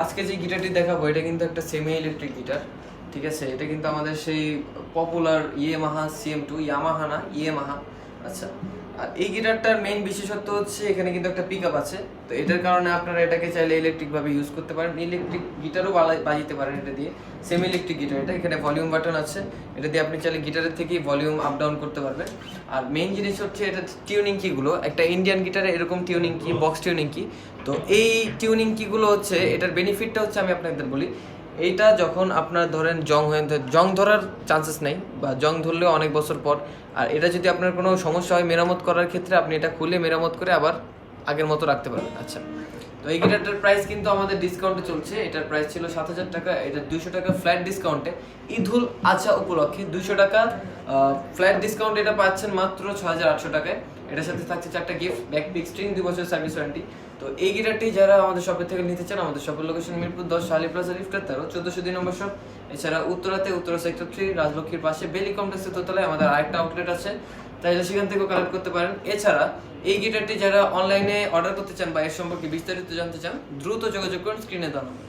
আজকে যে গিটারটি দেখাবো এটা কিন্তু একটা সেমি ইলেকট্রিক গিটার, ঠিক আছে। এটা কিন্তু আমাদের সেই পপুলার ইয়ামাহা CM2, ইয়ামাহা না ইয়ামাহা। আচ্ছা, আর এই গিটারটার মেইন বিশেষত্ব হচ্ছে এখানে কিন্তু একটা পিক আপ আছে। তো এটার কারণে আপনারা এটাকে চাইলে ইলেকট্রিক ভাবে ইউজ করতে পারেন, ইলেকট্রিক গিটারও বাজাতে পারেন এটা দিয়ে। সেমি ইলেকট্রিক গিটার এটা, এখানে ভলিউম বাটন আছে, এটা দিয়ে আপনি চাইলে গিটারের থেকেই ভলিউম আপ ডাউন করতে পারবেন। আর মেইন জিনিস হচ্ছে এটা টিউনিং কিগুলো, একটা ইন্ডিয়ান গিটারে এরকম টিউনিং কি, বক্স টিউনিং কি। তো এই টিউনিং কিগুলো হচ্ছে, এটার বেনিফিটটা হচ্ছে আমি আপনাদের বলি। এইটা যখন আপনার ধরেন জং ধরার চান্সেস নেই, বা জং ধরলেও অনেক বছর পর। আর এটা যদি আপনার কোনো সমস্যা হয় মেরামত করার ক্ষেত্রে, আপনি এটা খুলে মেরামত করে আবার আগের মতো রাখতে পারবেন। আচ্ছা, তো এই গিটারটার প্রাইস কিন্তু আমাদের ডিসকাউন্টে চলছে। এটার প্রাইস ছিল 7,000 টাকা, এটা 200 টাকা ফ্ল্যাট ডিসকাউন্টে। ঈদুল আজহা উপলক্ষে 200 টাকা ফ্ল্যাট ডিসকাউন্ট এটা পাচ্ছেন মাত্র 6,800 টাকায়। এটার সাথে থাকছে 4টা গিফট, ব্যাকপিক স্ট্রিং, 2 বছর সার্ভিস ওয়ারেন্টি। তো এই গিটারটি যারা আমাদের শপের থেকে নিতে চান, আমাদের শপের লোকেশন মিরপুর 10 শালি প্লাজা লিফটের 13, 1402 নম্বর শপ। এছাড়া উত্তরাতে উত্তরা সেক্টর 3 রাজলক্ষ্মীর পাশে বেলি কমপ্লেক্সের দোতলায় আমাদের আরেকটা আউটলেট আছে, চাইলে সেখান থেকেও কালেক্ট করতে পারেন। এছাড়া এই গিটারটি যারা অনলাইনে অর্ডার করতে চান বা এর সম্পর্কে বিস্তারিত জানতে চান, দ্রুত যোগাযোগ করুন স্ক্রিনে দেওয়া নম্বরে।